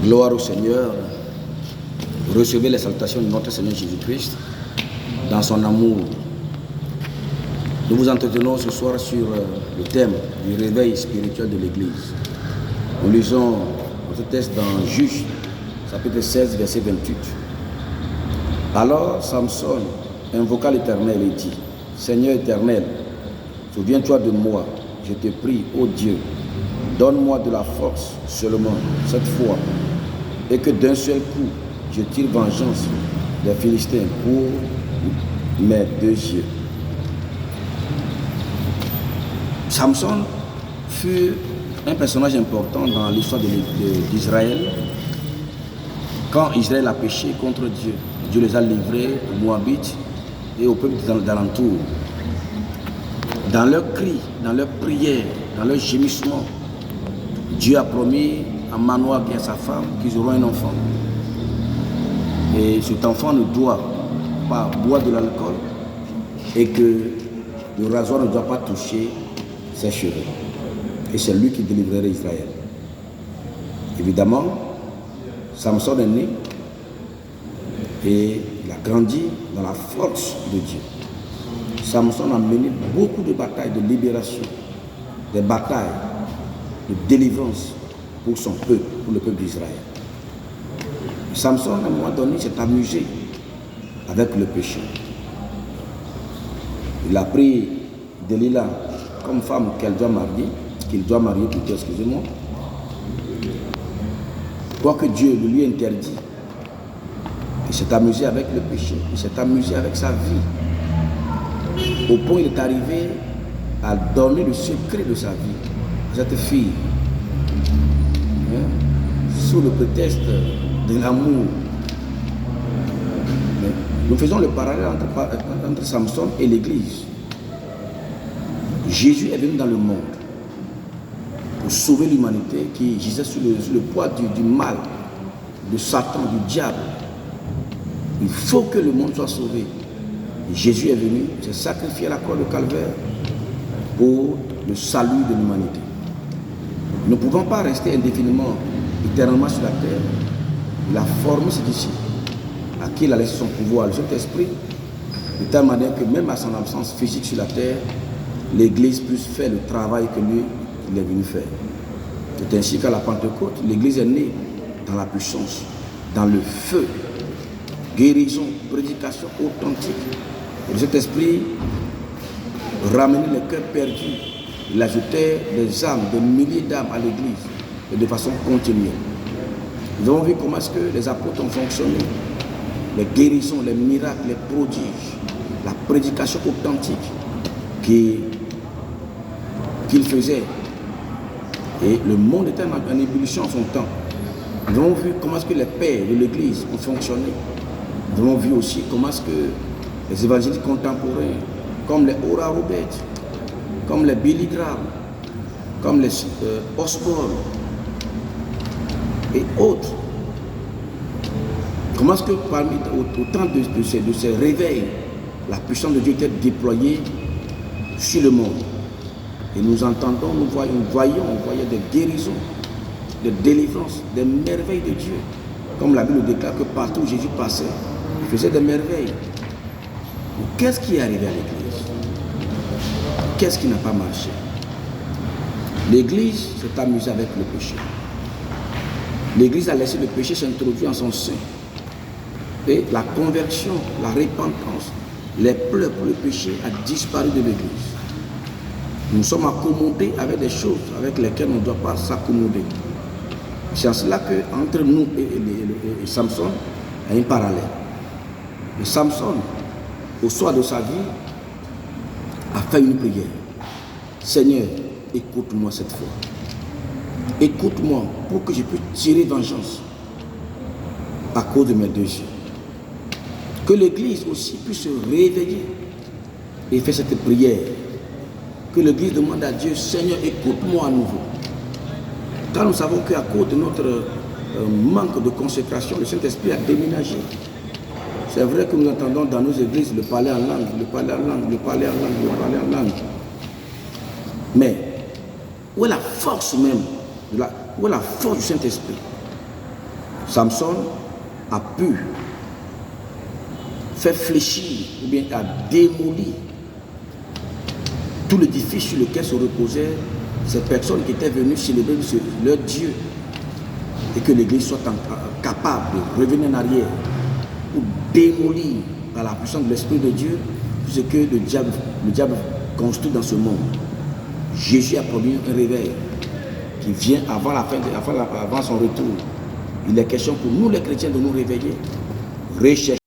Gloire au Seigneur. Recevez les salutations de notre Seigneur Jésus-Christ dans son amour. Nous vous entretenons ce soir sur le thème du réveil spirituel de l'Église. Nous lisons notre texte dans Juges, chapitre 16, verset 28. Alors Samson invoqua l'Éternel et dit: Seigneur éternel, souviens-toi de moi, je te prie, ô Dieu, donne-moi de la force seulement cette fois, et que d'un seul coup je tire vengeance des Philistins pour mes deux yeux. Samson fut un personnage important dans l'histoire d'Israël. Quand Israël a péché contre Dieu, Dieu les a livrés aux Moabites et aux peuples d'alentour. Dans leurs cris, dans leurs prières, dans leurs gémissements, Dieu a promis à Manoah et à sa femme qu'ils auront un enfant. Et cet enfant ne doit pas boire de l'alcool et que le rasoir ne doit pas toucher ses cheveux. Et c'est lui qui délivrerait Israël. Évidemment, Samson est né et il a grandi dans la force de Dieu. Samson a mené beaucoup de batailles de libération, des batailles de délivrance pour son peuple, pour le peuple d'Israël. Samson, à un moment donné, s'est amusé avec le péché. Il a pris Delilah comme femme qu'il doit marier plutôt, excusez-moi. Quoique Dieu le lui interdit, il s'est amusé avec le péché, il s'est amusé avec sa vie. Au point où il est arrivé à donner le secret de sa vie à cette fille, sous le prétexte de l'amour. Nous faisons le parallèle entre Samson et l'Église. Jésus est venu dans le monde pour sauver l'humanité qui gisait sous le poids du mal, de Satan, du diable. Il faut que le monde soit sauvé. Et Jésus est venu, s'est sacrifié à la croix de Calvaire pour le salut de l'humanité. Nous ne pouvons pas rester indéfiniment, éternellement sur la terre. Il a formé ses disciples, à qui il a laissé son pouvoir, le Saint-Esprit, de telle manière que même à son absence physique sur la terre, l'Église puisse faire le travail que lui, il est venu faire. C'est ainsi qu'à la Pentecôte, l'Église est née dans la puissance, dans le feu, guérison, prédication authentique. Et le Saint-Esprit ramenait les cœurs perdus. Il ajoutait des âmes, des milliers d'âmes à l'Église, et de façon continuelle. Nous avons vu comment est-ce que les apôtres ont fonctionné. Les guérisons, les miracles, les prodiges, la prédication authentique qu'ils faisaient. Et le monde était en ébullition en son temps. Nous avons vu comment est-ce que les pères de l'Église ont fonctionné. Nous avons vu aussi comment est-ce que les évangélistes contemporains, comme les Oral Roberts, comme les Billy Graham, comme les Osborne et autres, comment est-ce que parmi autant de ces réveils, la puissance de Dieu était déployée sur le monde. Et nous entendons, nous voyons des guérisons, des délivrances, des merveilles de Dieu. Comme la Bible déclare que partout où Jésus passait, il faisait des merveilles. Mais qu'est-ce qui est arrivé à l'Église? Qu'est-ce qui n'a pas marché? L'Église s'est amusée avec le péché. L'Église a laissé le péché s'introduire en son sein. Et la conversion, la repentance, les pleurs pour le péché a disparu de l'Église. Nous sommes accommodés avec des choses avec lesquelles on ne doit pas s'accommoder. C'est en cela qu'entre nous et Samson, il y a un parallèle. Et Samson, au soir de sa vie, a fait une prière. Seigneur, écoute-moi cette fois. Écoute-moi pour que je puisse tirer vengeance à cause de mes deux yeux. Que l'Église aussi puisse se réveiller et faire cette prière. Que l'Église demande à Dieu, Seigneur, écoute-moi à nouveau. Car nous savons qu'à cause de notre manque de consécration, le Saint-Esprit a déménagé. C'est vrai que nous entendons dans nos églises le parler en langue, le parler en langue, le parler en langue, le parler en langue. Mais où est la force même, où est la force du Saint-Esprit? Samson a pu faire fléchir ou bien a démoli tout l'édifice sur lequel se reposaient ces personnes qui étaient venues célébrer leur Dieu, et que l'Église soit capable de revenir en arrière pour démolir par la puissance de l'Esprit de Dieu tout ce que le diable construit dans ce monde. Jésus a promis un réveil qui vient avant son retour. Il est question pour nous les chrétiens de nous réveiller, rechercher